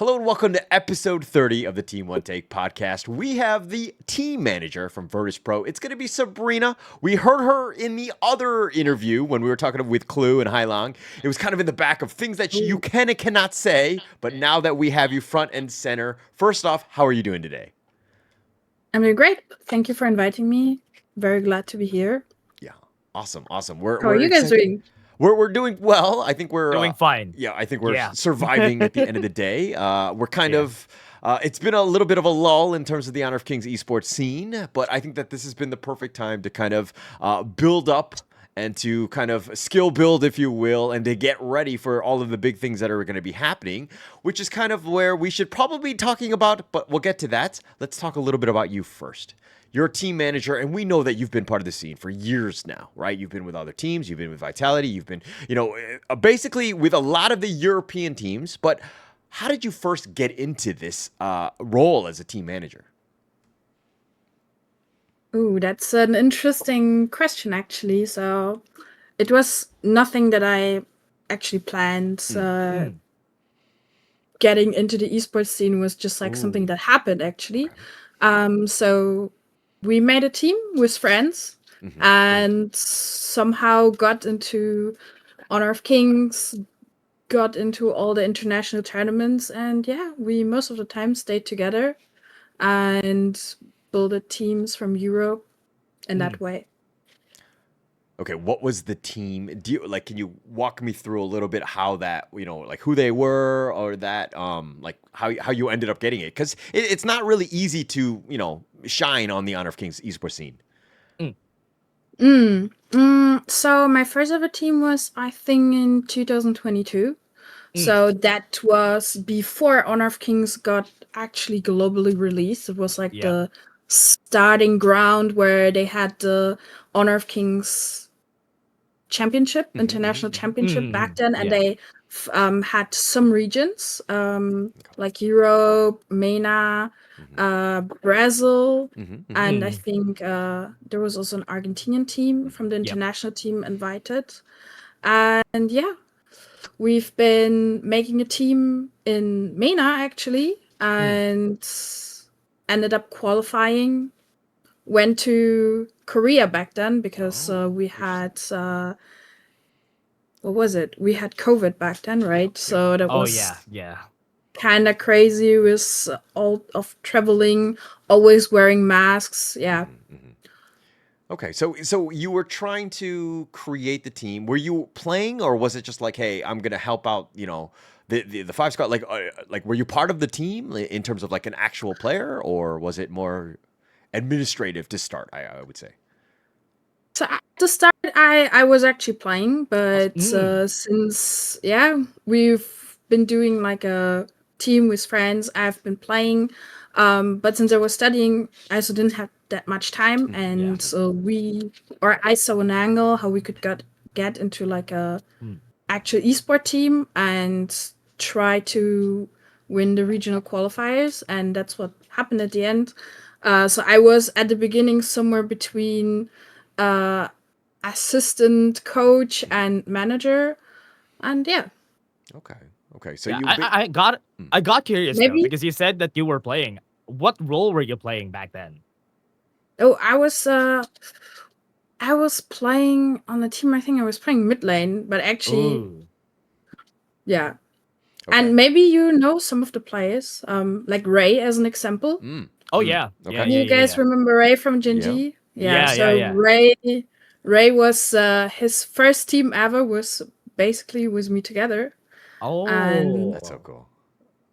Hello and welcome to episode 30 of the Team One Take podcast. We have the team manager from Virtus Pro. It's going to be Sabrina. We heard her in the other interview when we were talking with Clue and Hailong. It was kind of in the back of things that you can and cannot say, but now that we have you front and center, first off, how are you doing today? I'm doing great. Thank you for inviting me. Very glad to be here. Yeah, awesome. How are you guys doing? We're doing well. I think we're doing fine. Yeah, I think we're surviving at the end of the day. We're kind of. It's been a little bit of a lull in terms of the Honor of Kings esports scene, but I think that this has been the perfect time to kind of build up and to kind of skill build, if you will, and to get ready for all of the big things that are going to be happening, which is kind of where we should probably be talking about, but we'll get to that. Let's talk a little bit about you first. You're a team manager, and we know that you've been part of the scene for years now, right? You've been with other teams, you've been with Vitality, you've been, basically with a lot of the European teams. But how did you first get into this role as a team manager? Ooh, that's an interesting question, actually. So it was nothing that I actually planned. Getting into the esports scene was just like something that happened, actually. So we made a team with friends and somehow got into Honor of Kings, got into all the international tournaments, and we most of the time stayed together and built teams from Europe in that way. Okay, what was the team? Can you walk me through a little bit how that, like who they were, or that, like how you ended up getting it? Because it's not really easy to, shine on the Honor of Kings esports scene. So my first ever team was, I think, in 2022. So that was before Honor of Kings got actually globally released. It was like the starting ground where they had the Honor of Kings championship, international championship back then, and they had some regions like Europe, MENA, Brazil, and I think there was also an Argentinian team from the international team invited. And we've been making a team in MENA actually, and ended up qualifying. Went to Korea back then because we had what was it? We had COVID back then, right? So that was kind of crazy with all of traveling, always wearing masks. Okay, so you were trying to create the team. Were you playing, or was it just like, hey, I'm gonna help out? The five squad. Like, were you part of the team in terms of like an actual player, or was it more administrative to start? I would say. So at the start, I was actually playing, but since we've been doing like a team with friends, I've been playing. But since I was studying, I also didn't have that much time, and so I saw an angle how we could get into like a actual esport team and try to win the regional qualifiers, and that's what happened at the end. So I was at the beginning somewhere between assistant coach and manager, and Okay. So I got curious though, because you said that you were playing. What role were you playing back then? Oh, I was playing on the team. I think I was playing mid lane, but actually, Okay. And maybe you know some of the players, like Ray as an example. Oh yeah. Okay. You guys remember Ray from Gen.G? Yeah. Ray was his first team ever was basically with me together. And that's so cool.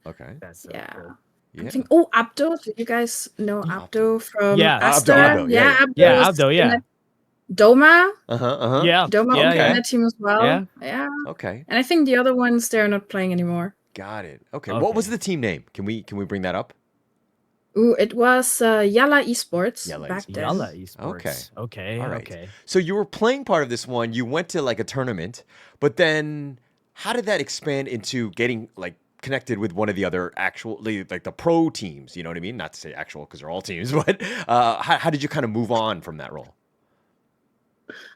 Okay. That's so cool. I think Abdo. Do you guys know Abdo from Aster? Abdo, Abdo. Doma. Doma on that team as well. Yeah. Okay. And I think the other ones they're not playing anymore. Got it. Okay. What was the team name? Can we bring that up? Ooh, it was Yalla Esports back then. Yalla Esports. Okay. All right. Okay. So you were playing part of this one. You went to like a tournament, but then how did that expand into getting like connected with one of the other actually like the pro teams? You know what I mean? Not to say actual because they're all teams, but how did you kind of move on from that role?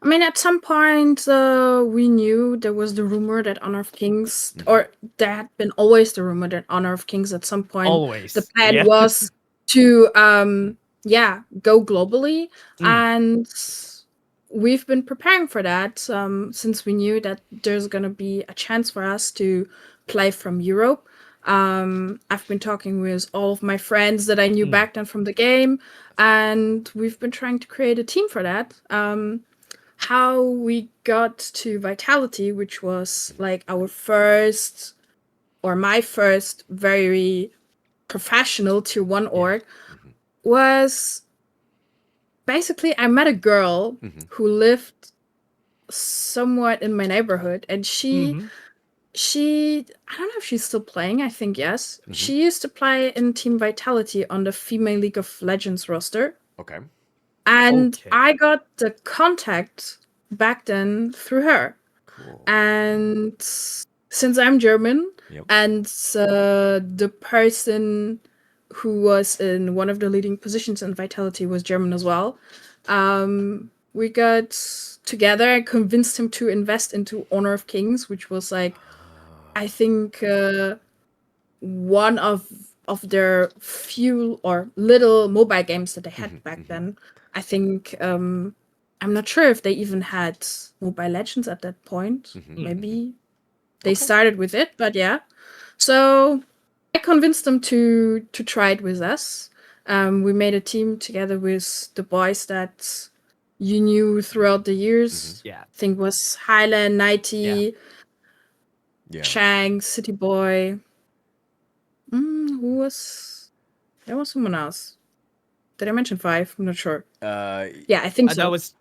I mean, at some point, we knew there was the rumor that Honor of Kings, or there had been always the rumor that Honor of Kings at some point, the Always. plan Yeah. was to, go globally. And we've been preparing for that since we knew that there's going to be a chance for us to play from Europe. I've been talking with all of my friends that I knew back then from the game, and we've been trying to create a team for that. How we got to Vitality, which was like our first, or my first, very professional tier 1 org, was basically I met a girl who lived somewhat in my neighborhood, and she I don't know if she's still playing. I think yes. She used to play in Team Vitality on the female League of Legends roster. Okay. And I got the contact back then through her. Cool. And since I'm German, and the person who was in one of the leading positions in Vitality was German as well, we got together and convinced him to invest into Honor of Kings, which was like, I think, one of their few or little mobile games that they had back then. I think I'm not sure if they even had Mobile Legends at that point. Maybe they started with it, but yeah. So I convinced them to try it with us. We made a team together with the boys that you knew throughout the years. Yeah. I think was Highland, Nighty, Shang, City Boy. Who was... There was someone else. Did I mention 5? I'm not sure. Yeah, I think so. That was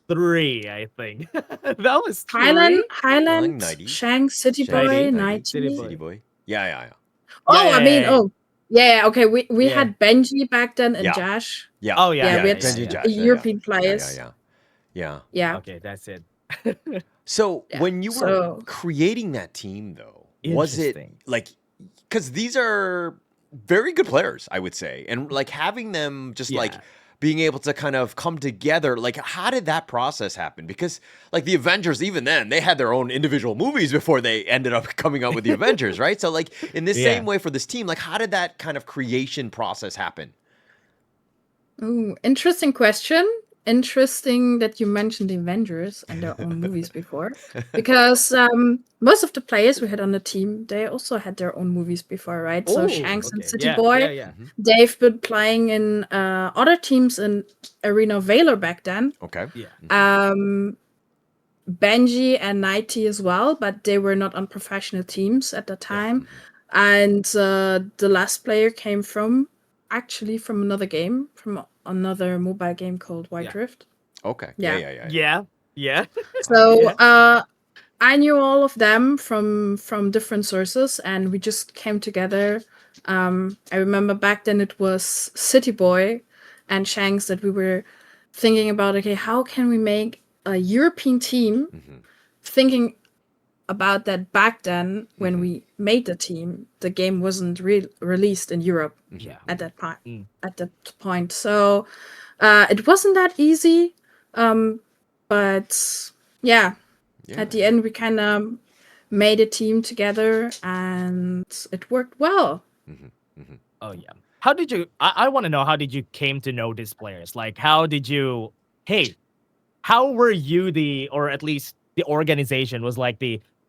3, I think. That was 3. Highland, Nighty, Shang, City Boy, Nighty. City Boy. Yeah. Okay. We had Benji back then and Josh. Yeah. Oh, yeah. We had Benji and Josh. European players. Yeah. Okay, that's it. So when you were creating that team, though, was it like, because these are very good players, I would say, and like having them just like being able to kind of come together, like how did that process happen? Because like the Avengers, even then, they had their own individual movies before they ended up coming up with the Avengers, right? So like in the same way for this team, like how did that kind of creation process happen? Ooh, interesting question. Interesting that you mentioned the Avengers and their own movies before, because most of the players we had on the team, they also had their own movies before, right? So Shanks and City Boy, they've been playing in other teams in Arena Valor back then. Okay. Benji and Nighty as well, but they were not on professional teams at the time. And the last player came from another game, from another mobile game called White Rift. Okay. Yeah. So I knew all of them from different sources, and we just came together. I remember back then it was City Boy and Shanks that we were thinking about, okay, how can we make a European team? Thinking about that back then when we made the team, the game wasn't released in Europe at that point. So it wasn't that easy, but at the end we kind of made a team together and it worked well. Oh yeah. How did you? I want to know, how did you came to know these players? Like, how did you? Hey, how were you or at least the organization was like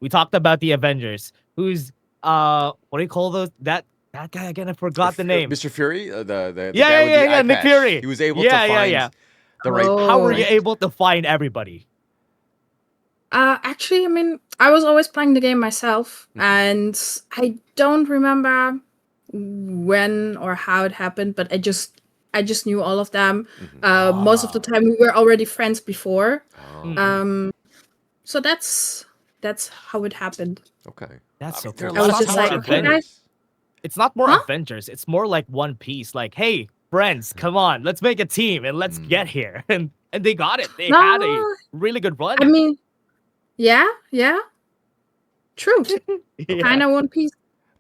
we talked about the Avengers. Who's what do you call those? That guy again? I forgot the name. Mr. Fury, the guy with the yeah, eye Nick patch. Fury. He was able to find the right. How were you able to find everybody? Actually, I mean, I was always playing the game myself, and I don't remember when or how it happened, but I just knew all of them. Most of the time, we were already friends before. So that's how it happened. Okay. That's so cool. I was just like, okay, guys. It's not more Avengers. It's more like One Piece. Like, hey, friends, come on, let's make a team and let's get here. And they got it. They had a really good run. I mean, yeah. True. Kind of One Piece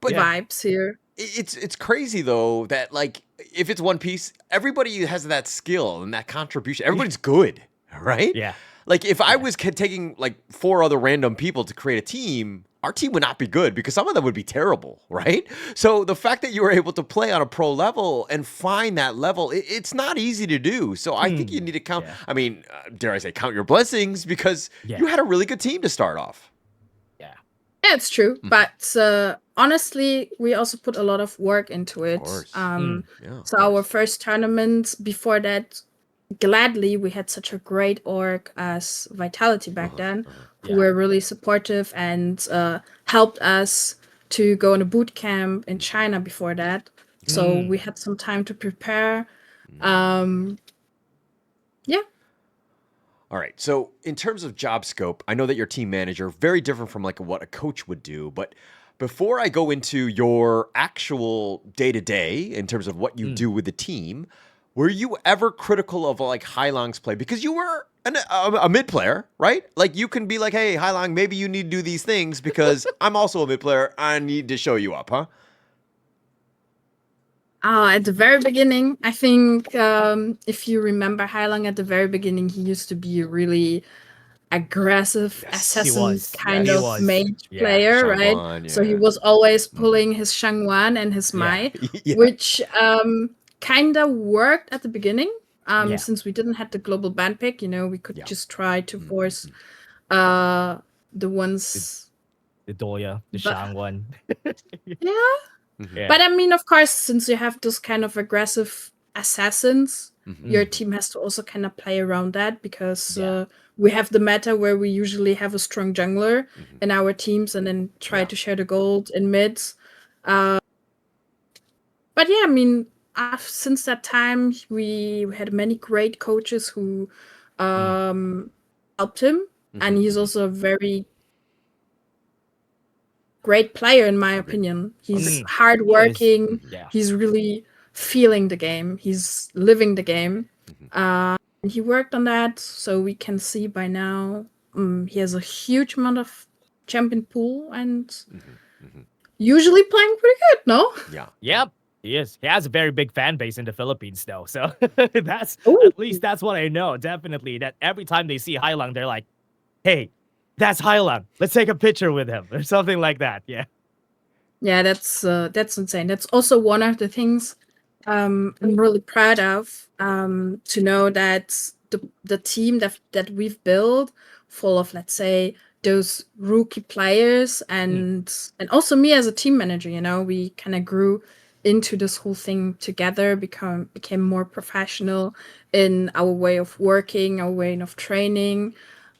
vibes here. It's crazy though that like if it's One Piece, everybody has that skill and that contribution. Everybody's good. right? Yeah. Like if I Yeah. was taking like 4 other random people to create a team, our team would not be good because some of them would be terrible, right? So the fact that you were able to play on a pro level and find that level, it's not easy to do. So I think you need to count. Yeah. I mean, dare I say, count your blessings because Yeah. you had a really good team to start off. Yeah. Yeah, it's true. But honestly, we also put a lot of work into it. course. Um, Yeah. so our first tournament before that, gladly, we had such a great org as Vitality back then, who Yeah. were really supportive and helped us to go on a boot camp in China before that. So we had some time to prepare. Yeah. All right. So, in terms of job scope, I know that your team manager very different from like what a coach would do, but before I go into your actual day-to-day in terms of what you do with the team, were you ever critical of like Hailang's play because you were a mid player, right? Like you can be like, "Hey, Hailang, maybe you need to do these things because I'm also a mid player. I need to show you up, huh?" At the very beginning, I think if you remember Hailang at the very beginning, he used to be a really aggressive Yes. assassin was. kind He of was. mage Yeah. player, right? Shangguan, So he yeah. was always pulling his Shangguan and his Mai, Yeah. which kind of worked at the beginning. Yeah. Since we didn't have the global ban pick, we could Yeah. just try to force the ones. The Doya, the But- Shangguan. Yeah. Yeah. But I mean, of course, since you have those kind of aggressive assassins, your Mm-hmm. team has to also kind of play around that because Yeah. we have the meta where we usually have a strong jungler in our teams and then try Yeah. to share the gold in mids. But yeah, I mean, since that time, we had many great coaches who helped him, and he's also a very great player in my opinion. He's hardworking. Yeah. He's really feeling the game. He's living the game. And he worked on that, so we can see by now he has a huge amount of champion pool and usually playing pretty good. No? Yeah. Yep. He is. He has a very big fan base in the Philippines, though. So that's Ooh. at least that's what I know. Definitely, that every time they see Hailang, they're like, "Hey, that's Hailang. Let's take a picture with him," or something like that. Yeah. Yeah, that's insane. That's also one of the things I'm really proud of. To know that the team that we've built, full of, let's say, those rookie players and also me as a team manager, we kind of grew into this whole thing together, became more professional in our way of working, our way of training.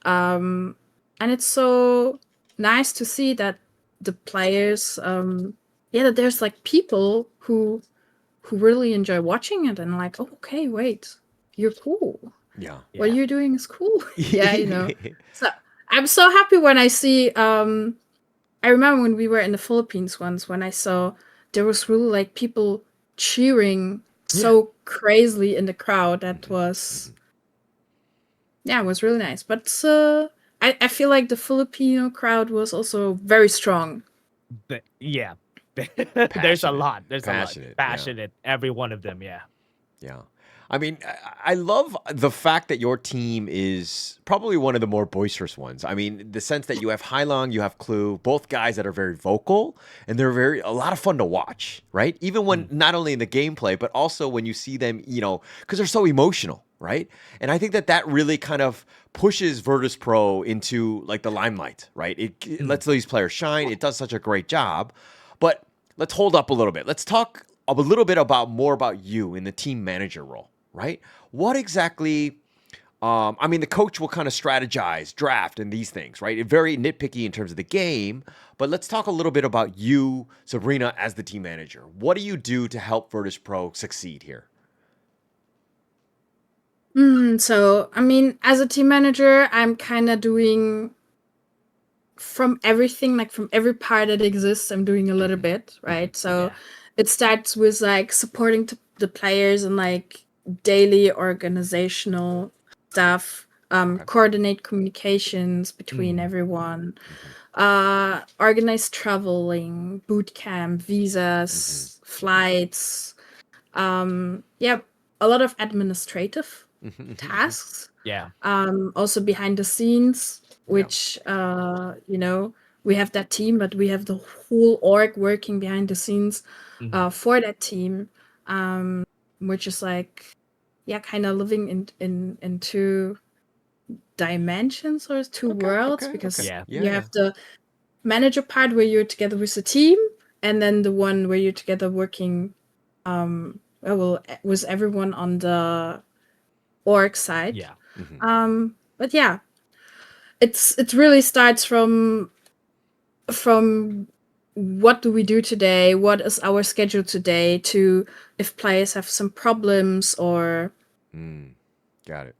And it's so nice to see that the players, that there's like people who really enjoy watching it and like, oh, okay, wait, you're cool. Yeah. What you're doing is cool. Yeah. So I'm so happy when I see. I remember when we were in the Philippines once when I saw there was really like people cheering so crazily in the crowd. That was, it was really nice. But I feel like the Filipino crowd was also very strong. Yeah. There's a lot. There's Passionate, a yeah. lot. Passionate. Every one of them. Yeah. Yeah. I mean, I love the fact that your team is probably one of the more boisterous ones. I mean, the sense that you have Hailang, you have Clue, both guys that are very vocal and they're a lot of fun to watch, right? Even when not only in the gameplay, but also when you see them, because they're so emotional, right? And I think that really kind of pushes Virtus Pro into like the limelight, right? It lets these players shine. It does such a great job. But let's hold up a little bit. Let's talk a little bit more about you in the team manager role, right? What exactly, I mean, the coach will kind of strategize, draft, and these things, right? Very nitpicky in terms of the game, but let's talk a little bit about you, Sabrina, as the team manager. What do you do to help Virtus Pro succeed here? So, I mean, as a team manager, I'm kind of doing from everything, like from every part that exists, I'm doing a little bit, right? So it starts with like supporting the players and like daily organizational stuff, coordinate communications between everyone, organize traveling, boot camp, visas, flights, a lot of administrative tasks. Yeah. Also behind the scenes, which we have that team, but we have the whole org working behind the scenes for that team, which is like kind of living in two dimensions or two worlds, because you have the manager part where you're together with the team, and then the one where you're together working with everyone on the org side. Yeah. But yeah, it really starts from what do we do today, what is our schedule today, to if players have some problems or Got it.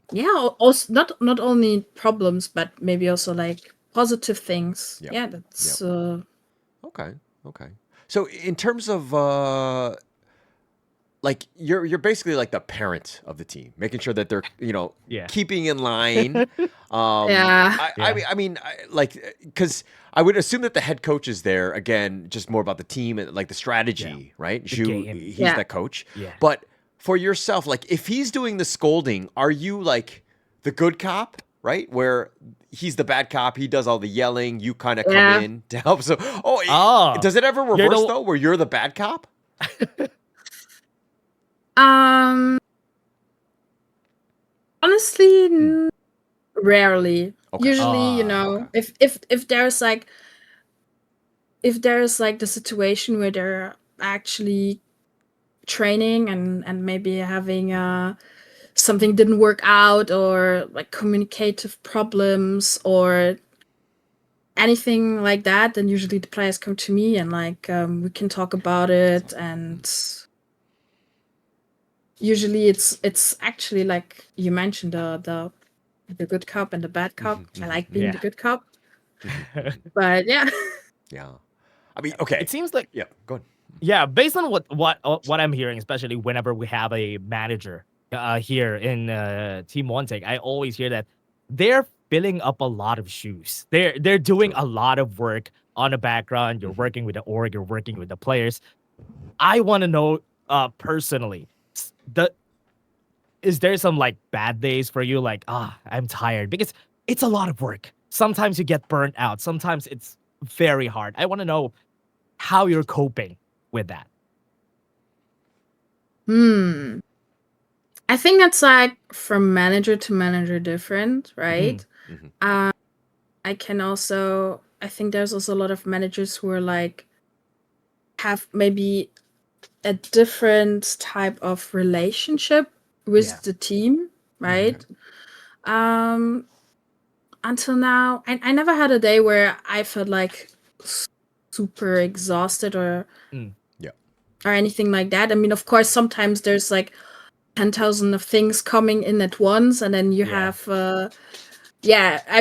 also not only problems, but maybe also like positive things. That's Okay. So in terms of like you're basically like the parent of the team, making sure that they're keeping in line. I mean, like, because I would assume that the head coach is there again, just more about the team and like the strategy, right? He's the coach. Yeah. But for yourself, like if he's doing the scolding, are you like the good cop, right? Where he's the bad cop, he does all the yelling, you kind of come in to help. So, does it ever reverse though, where you're the bad cop? Honestly, rarely. Okay. Usually, if there's like the situation where they're actually training and maybe having something didn't work out, or like communicative problems or anything like that, then usually the players come to me and like we can talk about it. And usually it's actually like you mentioned, the good cop and the bad cop. I like being the good cop. But yeah. I mean, okay. It seems like go on. Yeah, based on what I'm hearing, especially whenever we have a manager here in Team One Take, I always hear that they're filling up a lot of shoes. They're doing a lot of work on the background. You're working with the org, you're working with the players. I want to know personally, is there some like bad days for you? Like, I'm tired, because it's a lot of work. Sometimes you get burnt out. Sometimes it's very hard. I want to know how you're coping with that. I think that's like from manager to manager different, right? I think there's also a lot of managers who are like have maybe a different type of relationship with the team, right? Until now, I never had a day where I felt like super exhausted or anything like that. I mean, of course, sometimes there's like 10,000 of things coming in at once, and then you have I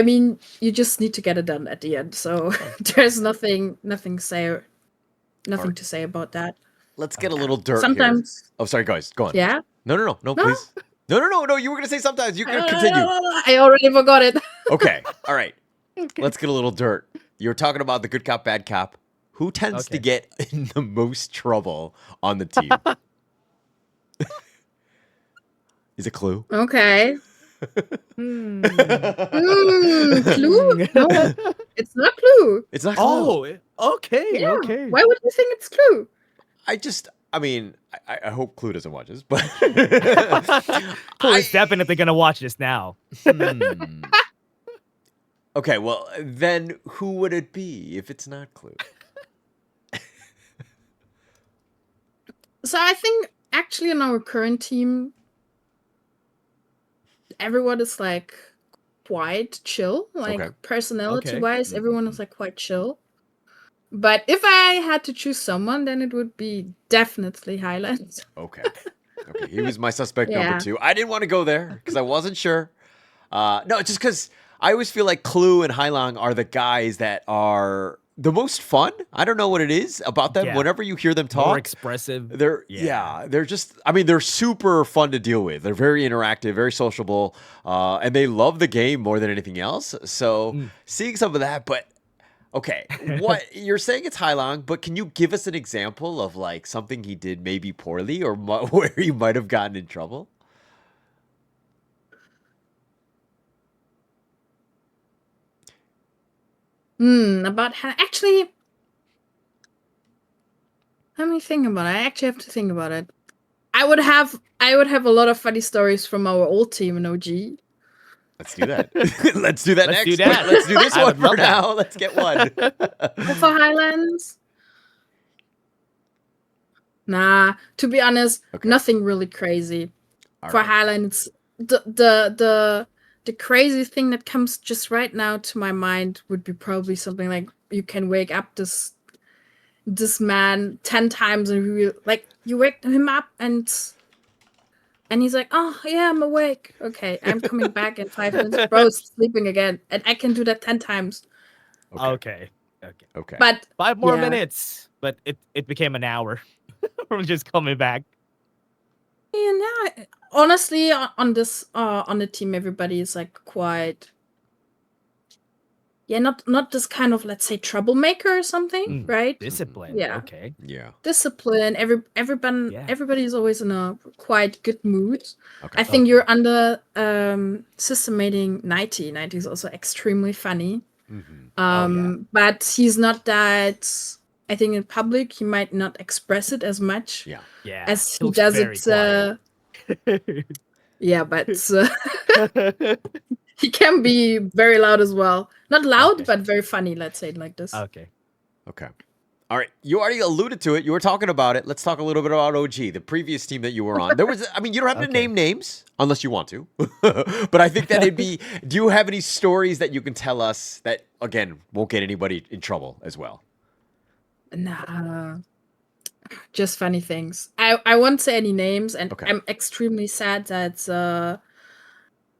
mean, you just need to get it done at the end. So there's nothing to say about that. Let's get a little dirt sometimes here. Oh, sorry, guys, go on. Yeah. No, please. No. You were gonna say sometimes. You can continue. I already forgot it. Okay. All right. Let's get a little dirt. You were talking about the good cop, bad cop. Who tends to get in the most trouble on the team? Is it Clue? Okay. Clue? No, it's not Clue. It's not Clue. Oh, okay. Yeah. Okay. Why would you think it's Clue? I mean, I hope Clue doesn't watch this, but Clue is definitely gonna watch this now. Okay, well, then who would it be if it's not Clue? So I think actually on our current team, everyone is like quite chill. Like personality-wise, everyone is like quite chill. But if I had to choose someone, then it would be definitely Highland. Okay, he was my suspect number 2. I didn't want to go there because I wasn't sure. No, just because I always feel like Clue and Hailang are the guys that are the most fun. I don't know what it is about them. Whenever you hear them talk, more expressive. They're they're just. I mean, they're super fun to deal with. They're very interactive, very sociable, and they love the game more than anything else. So seeing some of that, but. Okay, what you're saying it's Hailang, but can you give us an example of like something he did maybe poorly or where he might have gotten in trouble? About how actually. Let me think about it. I actually have to think about it. I would have a lot of funny stories from our old team in OG. Let's do that. Let's do that Let's next. do that. Let's do this I one would for love that. now. Let's get one. For Highlands? Nah, to be honest, Okay. nothing really crazy. All For right. Highlands, the crazy thing that comes just right now to my mind would be probably something like you can wake up this man 10 times and you wake him up and he's like, oh yeah, I'm awake. Okay, I'm coming back in 5 minutes. Bro's sleeping again, and I can do that 10 times. Okay. Okay. But 5 more yeah. minutes, but it became an hour from just coming back. Yeah, no, honestly, on the team, everybody is like quite. Yeah, not this kind of, let's say, troublemaker or something, right? Discipline. Yeah. Okay. Yeah. Discipline. Yeah. Everybody is always in a quite good mood. Okay. I think you're under systemating 90. 90 is also extremely funny. But he's not that. I think in public he might not express it as much. Yeah. Yeah. As he looks does very it. Yeah, but he can be very loud as well. Not loud, Okay. but very funny. Let's say it like this. Okay. Okay. All right. You already alluded to it. You were talking about it. Let's talk a little bit about OG, the previous team that you were on. There was, I mean, you don't have to Okay. name names unless you want to, but I think that it'd be, do you have any stories that you can tell us that, again, won't get anybody in trouble as well? Nah, just funny things. I won't say any names, and Okay. I'm extremely sad that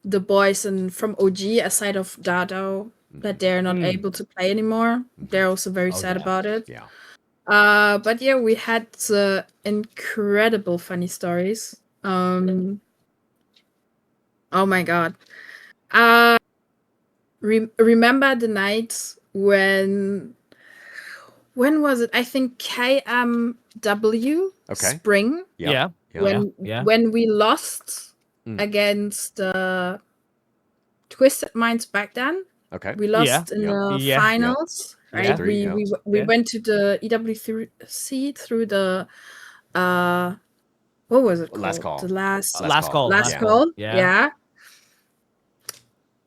the boys from OG, aside of Dado, that they're not able to play anymore. They're also very sad yeah. about it. Yeah. But yeah, we had incredible funny stories. Oh my god. Remember the night when was it? I think KMW Okay. Spring Yeah. when we lost against Twisted Minds back then. Okay. We lost in the Yeah. finals, Yeah. right? Three, we yeah. we went to the EWC through the what was it called? Last call. The last call. Yeah. call. Yeah. Yeah.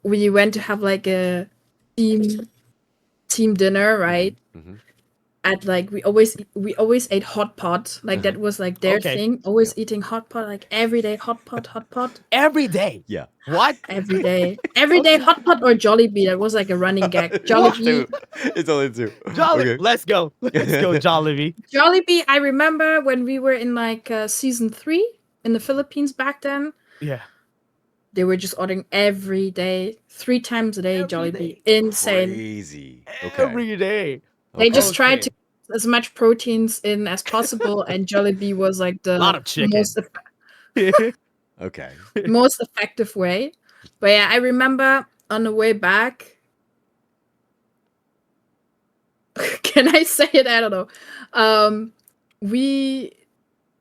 We went to have like a team dinner, right? Mm-hmm. At like we always ate hot pot. Like that was like their Okay. thing. Always eating hot pot, like every day hot pot. Every day. Yeah. What? Every day. Every day hot pot or Jollibee. That was like a running gag. Jollibee. It's only two. Jolly. Okay. Let's go. Let's go, Jollibee. Jollibee, I remember when we were in like season 3 in the Philippines back then. Yeah. They were just ordering every day, 3 times a day, Every Jollibee. day. Insane. Crazy. Okay. Every day. They just tried Okay. to get as much proteins in as possible, and Jollibee was like the Lot of chicken. Okay. most effective way. But yeah, I remember on the way back. Can I say it? I don't know. We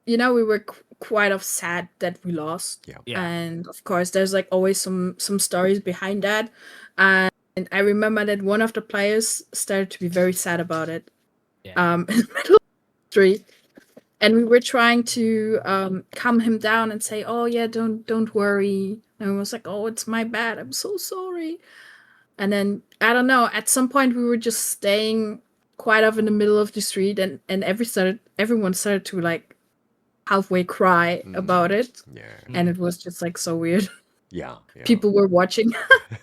were quite sad that we lost. Yeah. And of course, there's like always some stories behind that. And I remember that one of the players started to be very sad about it. Yeah. In the middle of the street. And we were trying to calm him down and say, "Oh yeah, don't worry." And I was like, "Oh, it's my bad. I'm so sorry." And then I don't know. At some point, we were just staying quite off in the middle of the street, and everyone started to like halfway cry about it, Yeah. and it was just like so weird. Yeah. People were watching,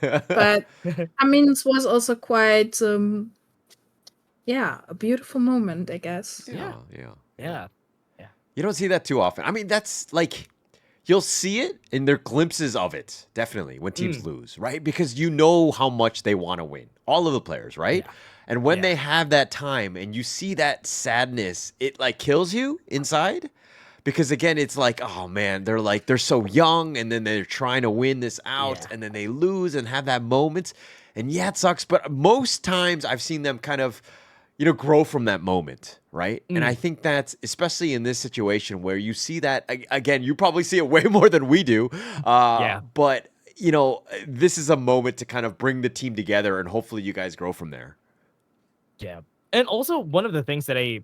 but I mean, it was also quite a beautiful moment, I guess. Yeah. You don't see that too often. I mean, that's like, you'll see it and there are glimpses of it, definitely, when teams lose, right? Because you know how much they want to win. All of the players, right? Yeah. And when Yeah. they have that time and you see that sadness, it like kills you inside. Because again, it's like, oh man, they're so young and then they're trying to win this out Yeah. and then they lose and have that moment. And yeah, it sucks. But most times I've seen them kind of, grow from that moment, right? And I think that's, especially in this situation where you see that, again, you probably see it way more than we do. Yeah. But, this is a moment to kind of bring the team together and hopefully you guys grow from there. Yeah. And also one of the things that I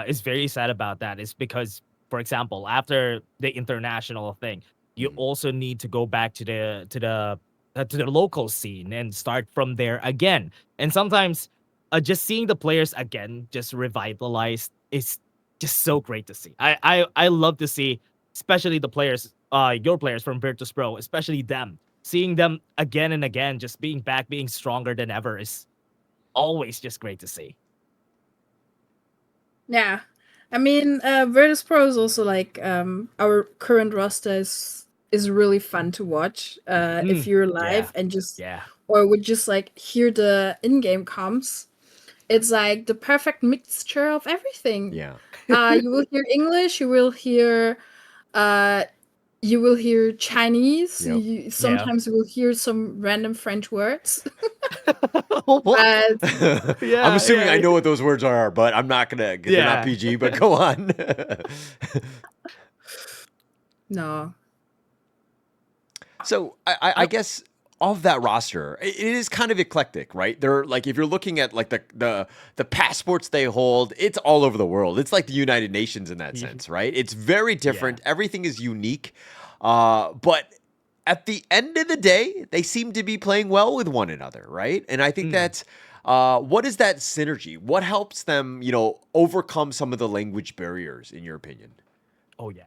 is very sad about that is because, for example, after the international thing, you Mhm. also need to go back to the local scene and start from there again. And sometimes just seeing the players again just revitalized is just so great to see. I love to see, especially the players, your players from Virtus Pro, especially them, seeing them again and again, just being back, being stronger than ever is always just great to see. Yeah. I mean, Virtus Pro is also like our current roster is really fun to watch. If you're live and just Yeah. or would just like hear the in-game comms. It's like the perfect mixture of everything. Yeah. You will hear English, uh you will hear Chinese, Yep. sometimes you will hear some random French words. What? But Yeah, I'm assuming yeah, I know what those words are, but I'm not gonna. They're not Yeah. PG. But go on. no. So I guess of that roster, it is kind of eclectic, right? They're like if you're looking at like the passports they hold, it's all over the world. It's like the United Nations in that Yeah. sense, right? It's very different. Everything is unique, but at the end of the day, they seem to be playing well with one another, right? And I think that's what is that synergy? What helps them, overcome some of the language barriers, in your opinion? Oh yeah.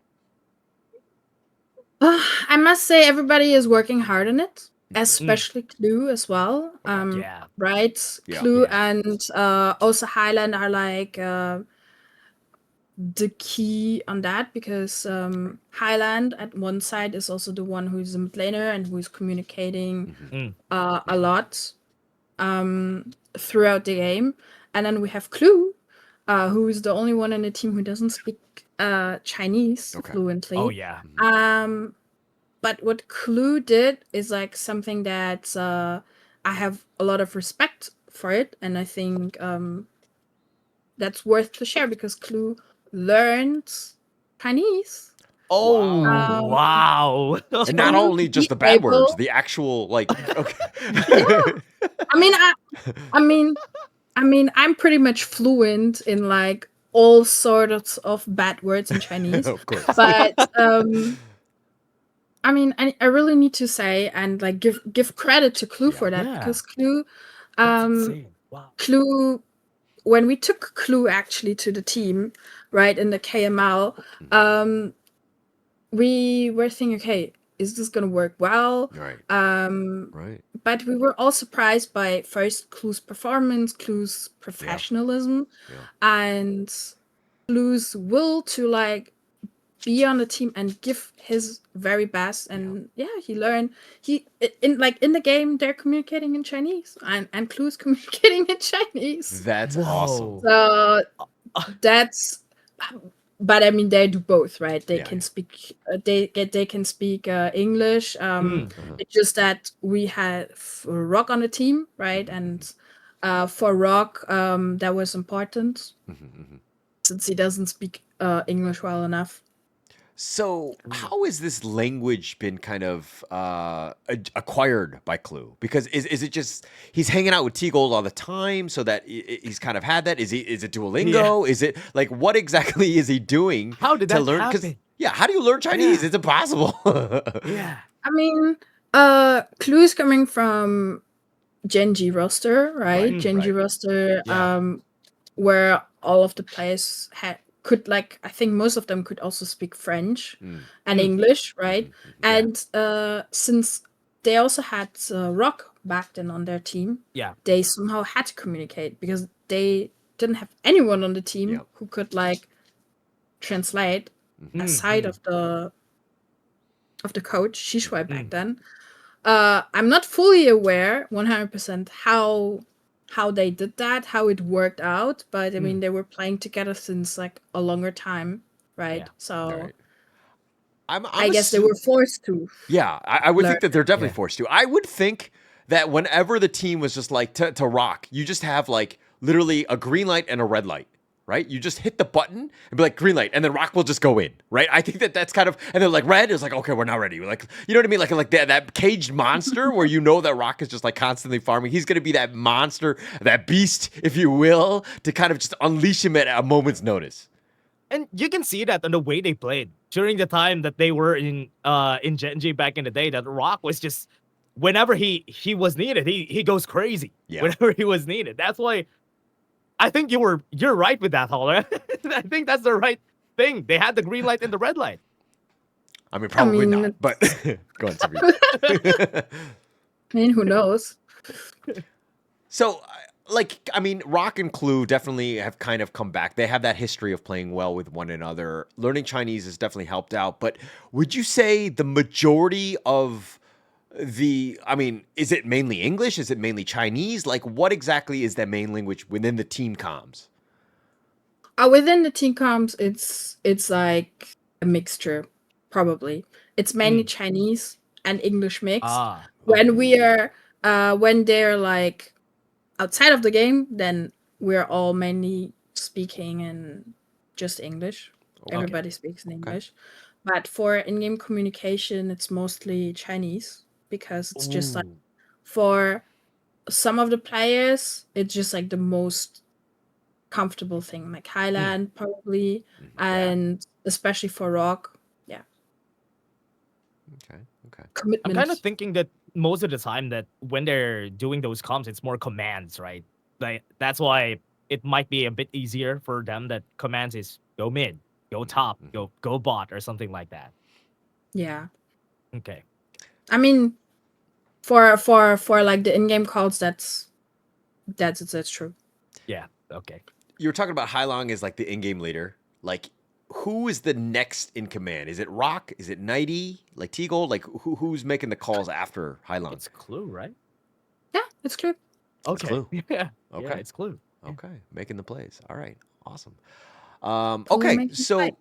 I must say everybody is working hard on it, Mhm. especially Clue as well. Yeah. Right? Yeah. Clue Yeah. and also Highland are like the key on that because Highland at one side is also the one who's a mid laner and who is communicating Mm. a lot throughout the game. And then we have Clue, who is the only one in the team who doesn't speak Chinese Okay. fluently. Oh yeah. But what Clue did is like something that I have a lot of respect for it, and I think that's worth to share because Clue learned Chinese. Oh Um, wow. And not to only just be the bad words, able. the actual like okay. I mean, I mean, I'm pretty much fluent in like all sorts of bad words in Chinese, Of course. but I mean, I really need to say and like give credit to Clue Yeah. for that Yeah. because Clue, That's insane. Wow. Clue, when we took Clue actually to the team, right in the KML, we were thinking, okay, is this gonna work well? Right. Right. But we were all surprised by first Clue's performance, Clue's professionalism, Yeah. and Clue's will to like be on the team and give his very best. And he learned in the game they're communicating in Chinese and Clue's communicating in Chinese. That's awesome. So that's, but I mean they do both, right? They Yeah, can yeah. speak they can speak English. It's just that we had Rock on the team, right? And for Rock that was important since he doesn't speak English well enough. So, how has this language been kind of acquired by Clue? Because is it just he's hanging out with T Gold all the time, so that he's kind of had that? Is it Duolingo? Is it like what exactly is he doing? How did to that learn? happen? Yeah, how do you learn Chinese? Yeah. It's impossible. Yeah. I mean, Clue is coming from Genji roster, right? Right, Genji right. roster, Yeah. where all of the players could like I think most of them could also speak French and English, right? And since they also had Rock back then on their team, Yeah. they somehow had to communicate because they didn't have anyone on the team Yep. who could like translate aside of the coach Shishwai back then. I'm not fully aware 100% how they did that, how it worked out, but I mean they were playing together since like a longer time, right? Yeah. So Right. I'm I guess they were forced to. Yeah, I would learn. think that they're definitely Yeah. forced to. I would think that whenever the team was just like to Rock, you just have like literally a green light and a red light, right? You just hit the button and be like, green light, and then Rock will just go in, right? I think that's kind of, and then like red is like, okay, we're not ready. Like, you know what I mean? Like that caged monster where you know that Rock is just like constantly farming. He's going to be that monster, that beast, if you will, to kind of just unleash him at a moment's notice. And you can see that on the way they played during the time that they were in Genji back in the day. That Rock was just whenever he was needed, he goes crazy. Yeah. Whenever he was needed. That's why I think you're right with that, Holler. I think that's the right thing. They had the green light and the red light. I mean, probably not, but go on, Sabrina. I mean, who knows? So, like, I mean, Rock and Clue definitely have kind of come back. They have that history of playing well with one another. Learning Chinese has definitely helped out. But would you say the majority of I mean, is it mainly English? Is it mainly Chinese? Like, what exactly is that main language within the team comms? Within the team comms, it's like a mixture, probably. It's mainly Chinese and English mix. When when they're like outside of the game, then we're all mainly speaking in just English. Okay. Everybody speaks in English. But for in-game communication, it's mostly Chinese because it's just like for some of the players, it's just like the most comfortable thing, like Highland probably, and especially for Rock. Yeah. Okay. Commitment. I'm kind of thinking that most of the time that when they're doing those comms, it's more commands, right? Like that's why it might be a bit easier for them. That commands is go mid, go top, go bot, or something like that. Yeah. Okay. I mean, for like the in-game calls, that's true. Yeah. Okay. You were talking about Hailong as like the in-game leader. Like, who is the next in command? Is it Rock? Is it Nighty? Like T-Gold? Like, who's making the calls after Hailong? It's Clue, right? Yeah, it's Clue. Okay. Clue. Yeah. Okay. Yeah, it's Clue. Okay, making the plays. All right, awesome. Clue Okay, making so plays.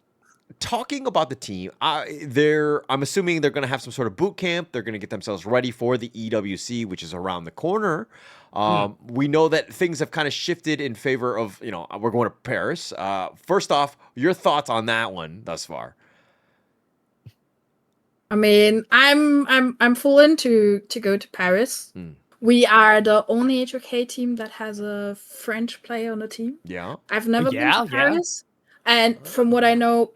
talking about the team, I'm assuming they're going to have some sort of boot camp. They're going to get themselves ready for the EWC, which is around the corner. We know that things have kind of shifted in favor of, we're going to Paris. First off, your thoughts on that one thus far? I mean, I'm full in to go to Paris. We are the only HOK team that has a French player on the team. Yeah. I've never been to Paris. And from what I know,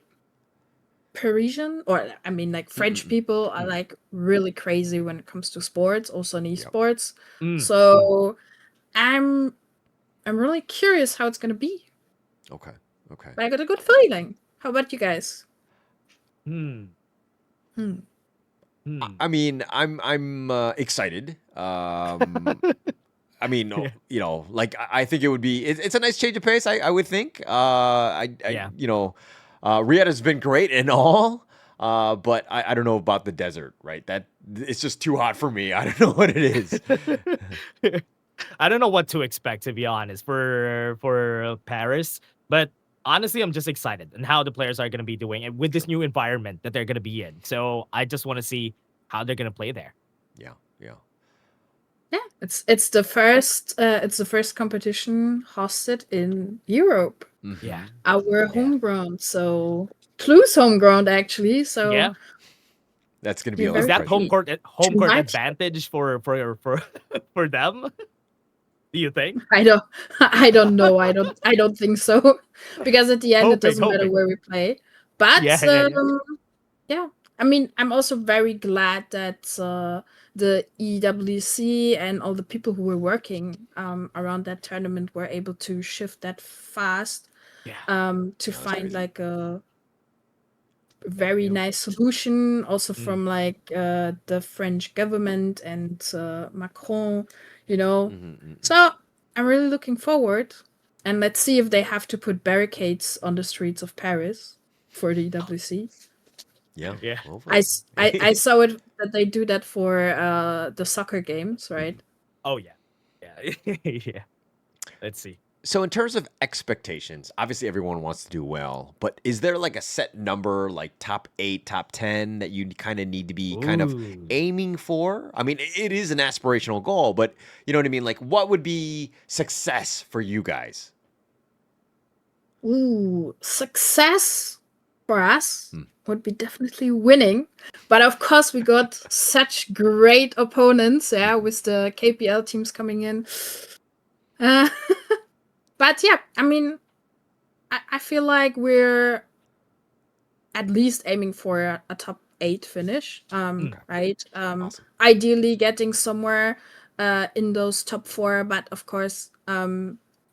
Parisian, or I mean, like French people are like really crazy when it comes to sports, also in esports. So I'm really curious how it's gonna be. Okay. But I got a good feeling. How about you guys? I mean, I'm excited. I mean, like I think it would be. It's a nice change of pace. I would think. Riyadh's been great and all, but I don't know about the desert. Right? That it's just too hot for me. I don't know what it is. I don't know what to expect, to be honest, for Paris. But honestly, I'm just excited and how the players are going to be doing it with this new environment that they're going to be in. So I just want to see how they're going to play there. Yeah. It's the first competition hosted in Europe. Yeah. Our home ground, so Clue's home ground actually. So yeah, that's going to be a is that home court much. advantage for them? Do you think? I don't know. I don't think so, because at the end it doesn't matter where we play. But yeah. I mean, I'm also very glad that the EWC and all the people who were working around that tournament were able to shift that fast to find like a very nice solution, also from like the French government and Macron, So I'm really looking forward, and let's see if they have to put barricades on the streets of Paris for the EWC. Yeah. I saw it that they do that for the soccer games, right? Oh yeah. Yeah. Let's see. So in terms of expectations, obviously everyone wants to do well, but is there like a set number, like top 8, top 10 that you kind of need to be kind of aiming for? I mean, it is an aspirational goal, but you know what I mean? Like, what would be success for you guys? Success for us would be definitely winning. But of course, we got such great opponents, with the KPL teams coming in. But yeah, I mean, I feel like we're at least aiming for a top 8 finish, right? Awesome. Ideally getting somewhere in those top 4, but of course,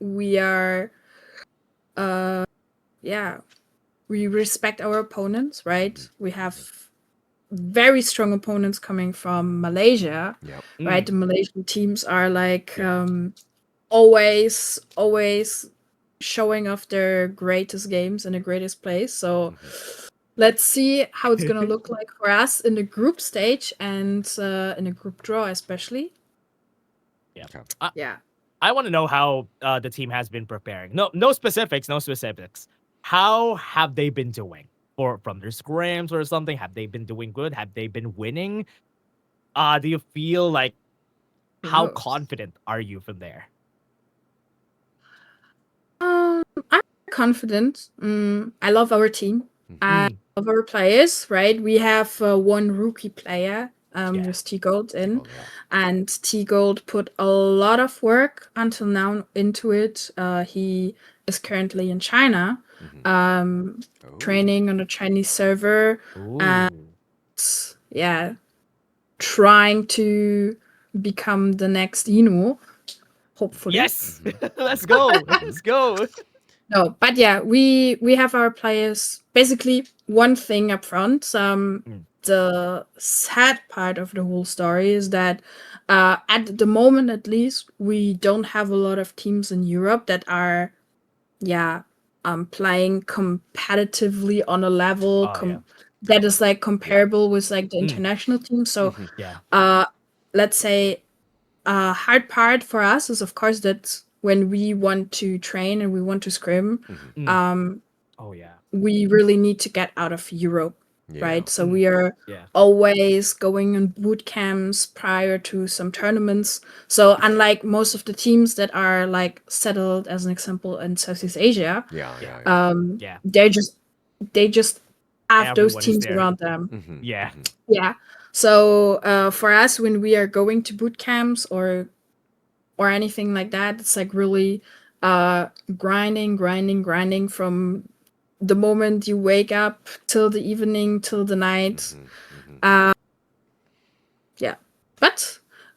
we are, we respect our opponents, right? We have very strong opponents coming from Malaysia, Yep. right? The Malaysian teams are like always showing off their greatest games and the greatest plays. So let's see how it's gonna look like for us in the group stage and in a group draw, especially. Yeah. Okay. Yeah. I want to know how the team has been preparing. No specifics. How have they been doing? Or from their scrims or something? Have they been doing good? Have they been winning? Do you feel like how knows? confident are you from there? I'm confident. I love our team. I love our players, right? We have one rookie player, with T Gold in, T-Gold, yeah. and T Gold put a lot of work until now into it. He is currently in China, training on a Chinese server, and trying to become the next Inu, hopefully. Yes, let's go. Let's go. No, but yeah, we have our players. Basically, one thing up front. The sad part of the whole story is that at the moment, at least, we don't have a lot of teams in Europe that are, playing competitively on a level that is like comparable with like the international team. So, let's say, hard part for us is, of course, that when we want to train and we want to scrim, we really need to get out of Europe, right? So we are always going on boot camps prior to some tournaments. So unlike most of the teams that are like settled, as an example, in Southeast Asia, they just have those Everyone is teams there. around them. Yeah. Yeah. So for us, when we are going to boot camps or anything like that, it's like really grinding from the moment you wake up till the evening, till the night. But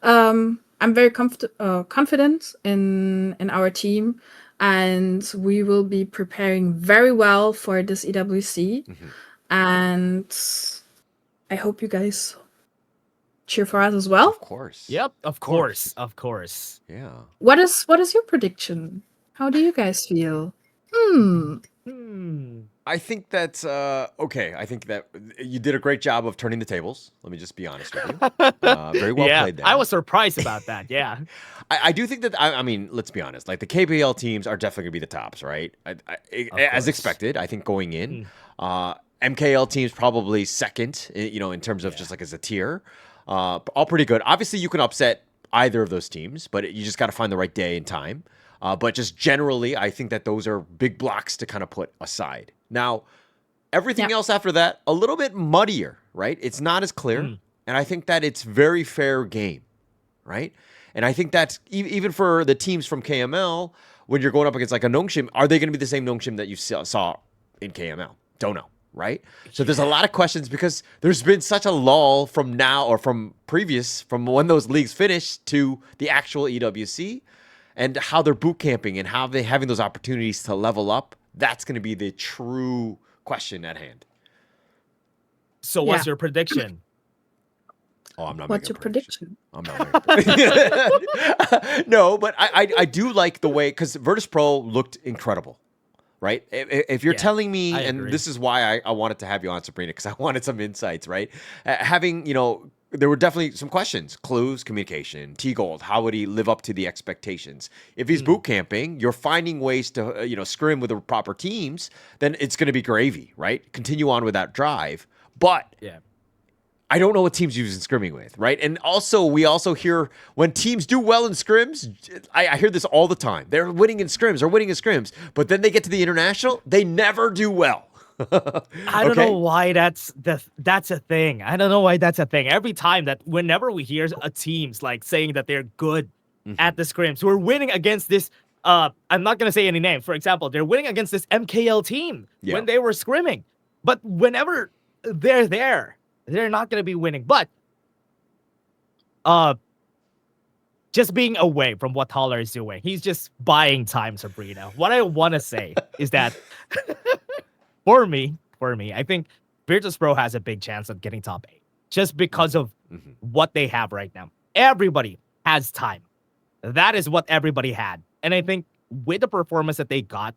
I'm very confident in our team, and we will be preparing very well for this EWC. And I hope you guys cheer for us as well. Of course. Yep. Of course. Yeah. What is your prediction? How do you guys feel? I think that's okay. I think that you did a great job of turning the tables. Let me just be honest with you. Very well played there. I was surprised about that. Yeah. I do think that I mean, let's be honest. Like the KPL teams are definitely gonna be the tops, right? As expected. I think going in, MKL teams probably second. In terms of just like as a tier, all pretty good. Obviously, you can upset either of those teams, but you just got to find the right day and time. But just generally, I think that those are big blocks to kind of put aside. Now, everything else after that, a little bit muddier, right? It's not as clear. And I think that it's very fair game, right? And I think that's even for the teams from KML, when you're going up against like a Nongshim, are they going to be the same Nongshim that you saw in KML? Don't know, right? So there's a lot of questions because there's been such a lull from now or from when those leagues finished to the actual EWC. And how they're boot camping and how they're having those opportunities to level up, that's going to be the true question at hand. So what's your prediction? Oh, I'm not What's making your prediction? I'm not making No, but I do like the way, because Virtus Pro looked incredible, right? If you're telling me, and this is why I wanted to have you on, Sabrina, because I wanted some insights, right? Having, there were definitely some questions, clues, communication, T-Gold, how would he live up to the expectations? If he's boot camping, you're finding ways to, scrim with the proper teams, then it's going to be gravy, right? Continue on with that drive. But I don't know what teams you've been scrimming with, right? And also, we also hear when teams do well in scrims, I hear this all the time. They're winning in scrims, but then they get to the international, they never do well. I don't know why that's a thing. I don't know why that's a thing. Every time that whenever we hear a teams like saying that they're good at the scrims, we're winning against this. I'm not gonna say any names. For example, they're winning against this MKL team when they were scrimming, but whenever they're there, they're not gonna be winning. But just being away from what Haller is doing, he's just buying time, Sabrina. What I want to say is that for me, I think Virtus Pro has a big chance of getting top 8 just because of what they have right now. Everybody has time. That is what everybody had. And I think with the performance that they got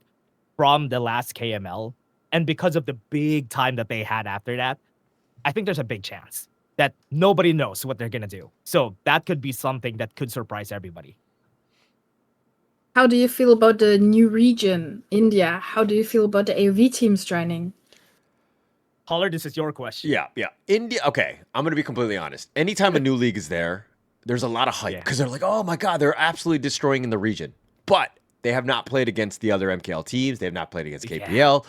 from the last KML, and because of the big time that they had after that, I think there's a big chance that nobody knows what they're going to do. So that could be something that could surprise everybody. How do you feel about the new region, India? How do you feel about the AOV teams joining? Haller, this is your question. Yeah. India, okay, I'm going to be completely honest. Anytime a new league is there, there's a lot of hype because they're like, oh my God, they're absolutely destroying in the region. But they have not played against the other MKL teams. They have not played against KPL.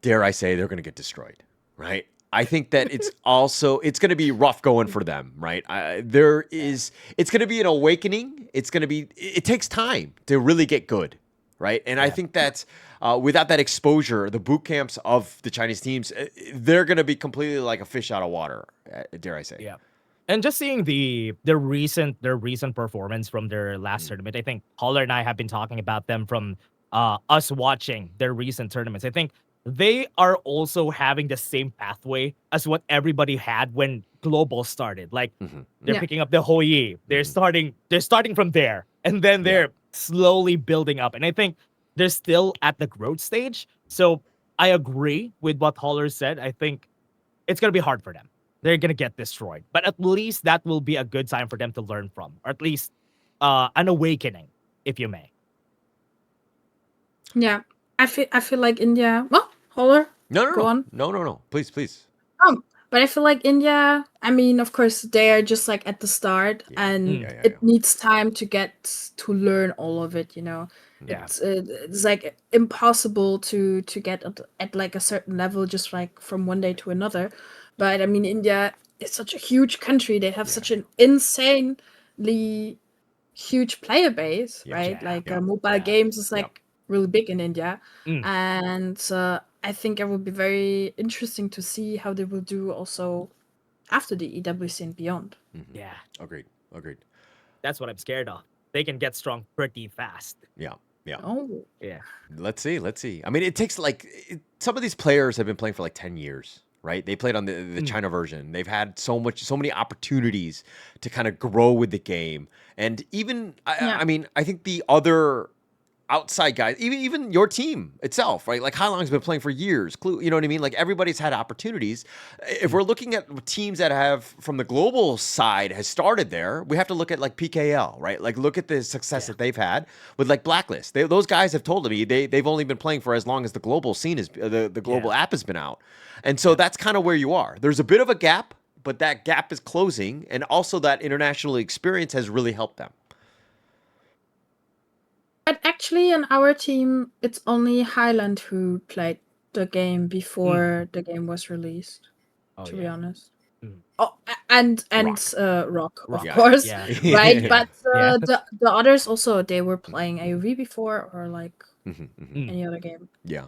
Dare I say they're going to get destroyed, right? I think that it's going to be rough going for them, right? It's going to be an awakening. It takes time to really get good, right? And I think that without that exposure, the boot camps of the Chinese teams, they're going to be completely like a fish out of water, dare I say. Yeah. And just seeing their recent performance from their last tournament, I think Haller and I have been talking about them from us watching their recent tournaments. I think they are also having the same pathway as what everybody had when Global started. Like they're picking up the Hoi. They're starting from there, and then they're slowly building up. And I think they're still at the growth stage. So I agree with what Haller said. I think it's gonna be hard for them. They're gonna get destroyed, but at least that will be a good time for them to learn from, or at least an awakening, if you may. Yeah, I feel like India. Well, Haller. Go on. No. Please. But I feel like India. I mean, of course, they are just like at the start, and it needs time to learn all of it. You know, it's like impossible to get at like a certain level just like from one day to another. But I mean, India is such a huge country. They have such an insanely huge player base, right? Mobile games is like really big in India. And I think it will be very interesting to see how they will do also after the EWC and beyond. Yeah. Agreed. That's what I'm scared of. They can get strong pretty fast. Yeah. Oh. Yeah. Let's see. I mean, it takes some of these players have been playing for like 10 years. Right, they played on the China version. They've had so many opportunities to kind of grow with the game, and even I mean, I think the other outside guys, even your team itself, right? Like Hailong's been playing for years. You know what I mean? Like everybody's had opportunities. If we're looking at teams that have from the global side has started there, we have to look at like PKL, right? Like look at the success that they've had with like Blacklist. Those guys have told me they've only been playing for as long as the global scene is the global app has been out, and so that's kind of where you are. There's a bit of a gap, but that gap is closing, and also that international experience has really helped them. But actually, in our team, it's only Highland who played the game before the game was released. To be honest. Oh, and Rock, of course, right? But the others also, they were playing AOV before or like any other game. Yeah.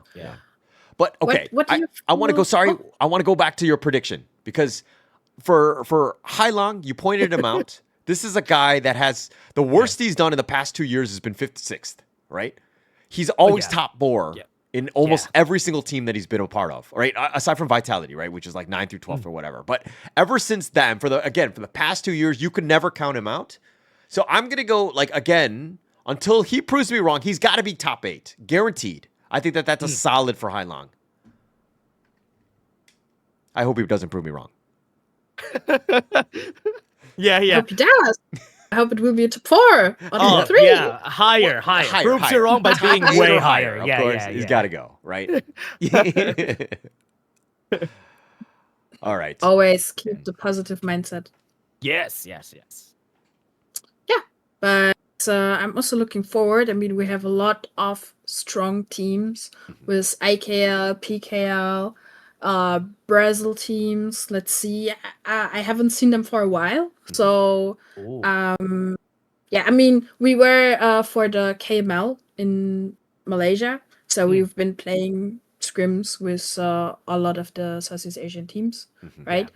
But okay, what do you I want to go. Sorry, I want to go back to your prediction because for Hailong, you pointed him out. This is a guy that has the worst he's done in the past 2 years has been 5th, 6th, right? He's always top 4 in almost every single team that he's been a part of, right? Aside from Vitality, right? Which is like 9th through 12th or whatever. But ever since then, for the past 2 years, you could never count him out. So I'm going to go like, again, until he proves me wrong, he's got to be top 8, guaranteed. I think that's a solid for Hailong. I hope he doesn't prove me wrong. Yeah. I hope he does. I hope it will be a top 4 on 3. Yeah, higher. Proves you wrong by being way higher. Of course, he's got to go, right? All right. Always keep the positive mindset. Yes. Yeah, but I'm also looking forward. I mean, we have a lot of strong teams with IKL, PKL, Brazil teams. Let's see. I haven't seen them for a while, so Ooh. yeah. I mean, we were for the KML in Malaysia, so we've been playing scrims with a lot of the Southeast Asian teams, right?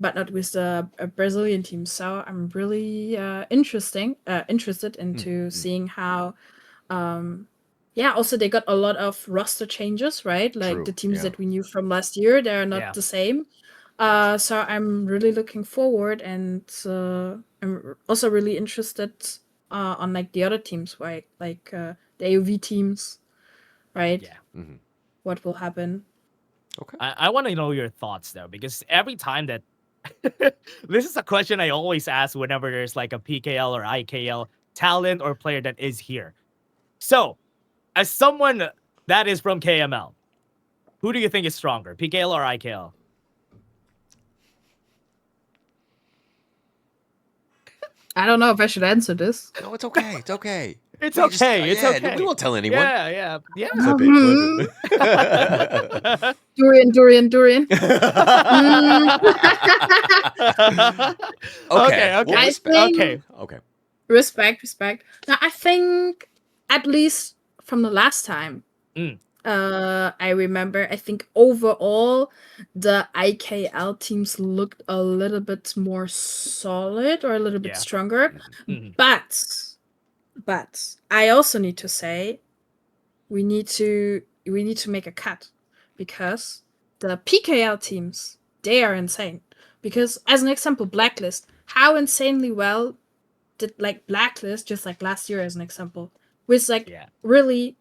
But not with the Brazilian team. So I'm really interested into seeing how. Also they got a lot of roster changes, right? Like True, the teams yeah. that we knew from last year, they're not Yeah. the same. So I'm really looking forward, and I'm also really interested on like the other teams, right? Like the AOV teams, right? Yeah. What will happen? Okay. I want to know your thoughts though, because every time that this is a question I always ask whenever there's like a PKL or IKL talent or player that is here. So, as someone that is from KML, who do you think is stronger, PKL or IKL? I don't know if I should answer this. No, it's okay. It's okay. It's We just- okay. It's yeah, okay. We won't tell anyone. Yeah. Clip it. Durian. Okay. Okay. I think- Okay. Respect. Now, I think, at least from the last time, I remember, I think overall, the IKL teams looked a little bit more solid or a little bit Yeah. stronger. Mhm. But I also need to say, we need to make a cut, because the PKL teams, they are insane. Because as an example, Blacklist, how insanely well did like Blacklist, just like last year as an example, was like Yeah. really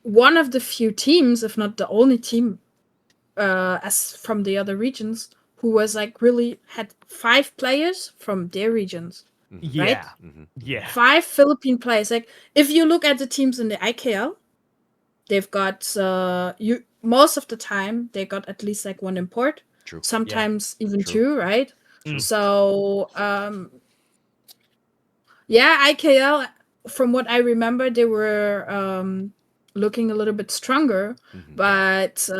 one of the few teams, if not the only team, as from the other regions, who was like really had 5 players from their regions. Yeah. Yeah. 5 Philippine players. Like, if you look at the teams in the IKL, they've got most of the time they got at least like 1 import. True. Sometimes even True. 2, right? True. So IKL, from what I remember, they were looking a little bit stronger, but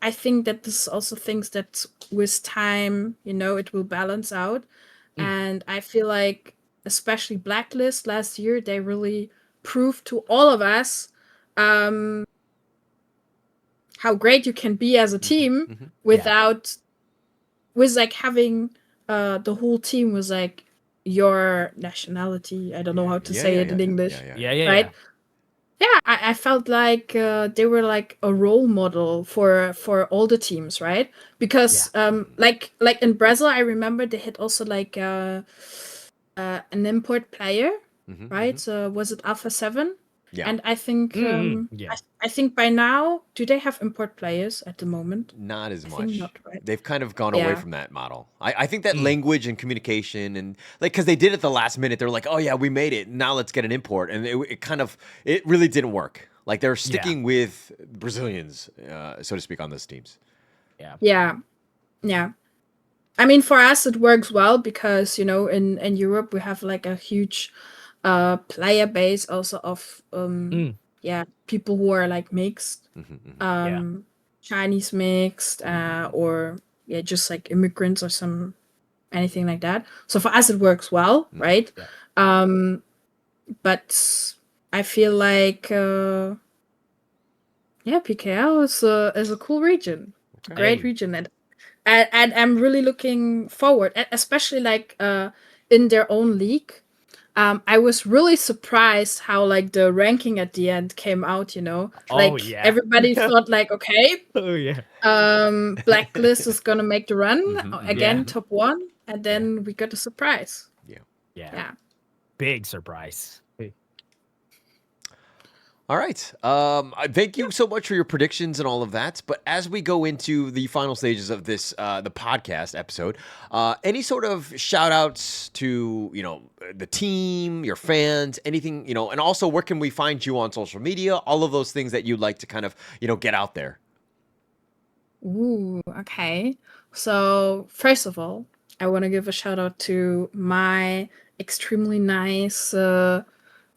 I think that this also thinks that with time, it will balance out. And I feel like, especially Blacklist last year, they really proved to all of us how great you can be as a team without with like having the whole team was like your nationality. I don't know how to say it in English. Yeah. Right? Yeah, I felt like they were like a role model for all the teams, right? Because like in Brazil, I remember they had also like an import player, right? So was it Alpha 7? Yeah. And I think I think by now, do they have import players at the moment? Not as I much. think not, right? They've kind of gone away Yeah. from that model. I think that language and communication and like, because they did it the last minute, they're like, oh yeah, we made it. Now let's get an import, and it really didn't work. Like, they're sticking with Brazilians, so to speak, on those teams. Yeah. I mean, for us, it works well because, in Europe, we have like a huge player base also of people who are like mixed, Chinese mixed, or just like immigrants or anything like that. So for us, it works well, right? But I feel like PKL is a cool region, great region, and I'm really looking forward, especially like in their own league. I was really surprised how like the ranking at the end came out. Everybody thought like, okay, Blacklist is gonna make the run again, top 1, and then we got a surprise. Yeah. Big surprise. All right. Thank you so much for your predictions and all of that. But as we go into the final stages of this, the podcast episode, any sort of shout outs to, the team, your fans, anything, and also where can we find you on social media? All of those things that you'd like to kind of, get out there. Ooh, okay. So, first of all, I want to give a shout out to my extremely nice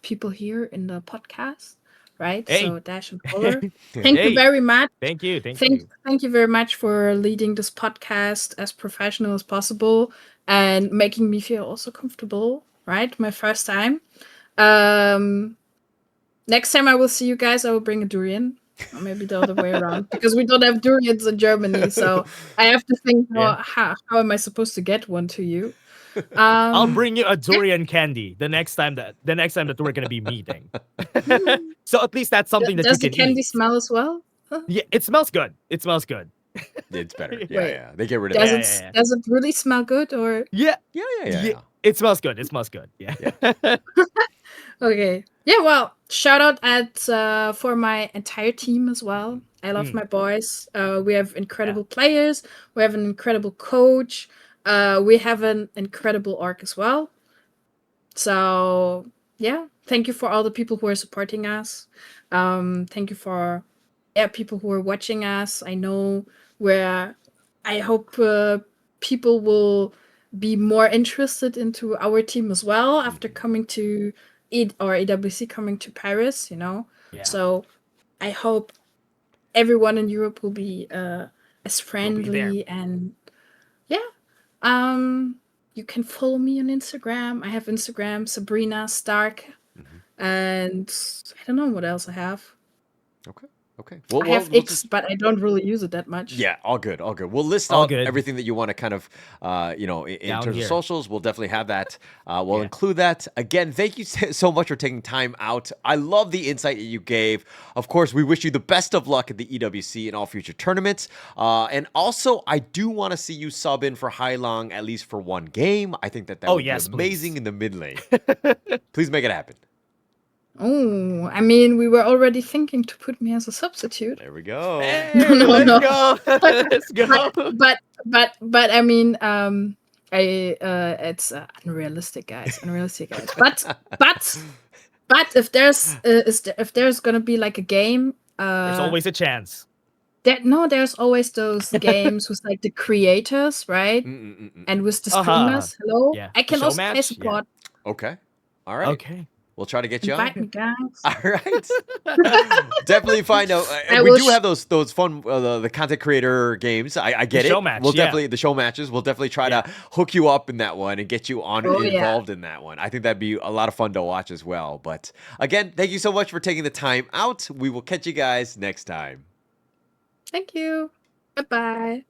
people here in the podcast, right? Hey. So, Dash and Polar. Thank you Hey. very much. Thank you. Thank Thank, you. thank you very much for leading this podcast as professional as possible and making me feel also comfortable, right? My first time. Next time I will see you guys, I will bring a durian. Or maybe the other way around. Because we don't have durians in Germany, so I have to think Yeah. how am I supposed to get one to you? I'll bring you a durian candy the next time that we're gonna be meeting. So at least that's something that you Does the can candy eat. smell as well? Yeah, it smells good. It smells good. It's better. Yeah, Wait. yeah. They get rid of Does that. it does it really smell good or Yeah. Yeah, yeah, yeah, yeah. It smells good. It smells good. Yeah. okay? Yeah, well, shout out for my entire team as well. I love Mm. my boys. We have incredible players. We have an incredible coach. We have an incredible arc as well. So yeah, thank you for all the people who are supporting us. Thank you for people who are watching us. I know where I hope people will be more interested into our team as well after coming to EWC coming to Paris. Yeah. So I hope everyone in Europe will be as We'll be there. friendly and yeah. You can follow me on Instagram. I have Instagram, Sabrina Stark, and I don't know what else I have. Okay. Okay. Well, I have we'll X, just but I don't really use it that much. yeah, all good, all good. We'll list All out good. everything that you want to kind of, in Down terms here. of socials. We'll definitely have that. We'll Yeah. include that. Again, thank you so much for taking time out. I love the insight that you gave. Of course, we wish you the best of luck at the EWC and all future tournaments. And also, I do want to see you sub in for Hai Long at least for one game. I think that Oh, would yes, be amazing please. in the mid lane. Please make it happen. Oh, I mean, we were already thinking to put me as a substitute. There we go. Hey, No, let's no. go. Let's go. But I mean, it's unrealistic, guys. Unrealistic, guys. But if there's gonna be like a game, There's always a chance. there's always those games with like the creators, right? And with the streamers. Hello, Yeah. I can Show also play match? Yeah. support. Okay. All right. Okay. We'll try to get you Invite on. me, guys. All right. Definitely find out. I We will do have those fun the content creator games. I get The it. show match, We'll yeah. definitely the show matches. We'll definitely try Yeah. to hook you up in that one and get you on Oh, yeah. involved in that one. I think that'd be a lot of fun to watch as well. But again, thank you so much for taking the time out. We will catch you guys next time. Thank you. Bye bye.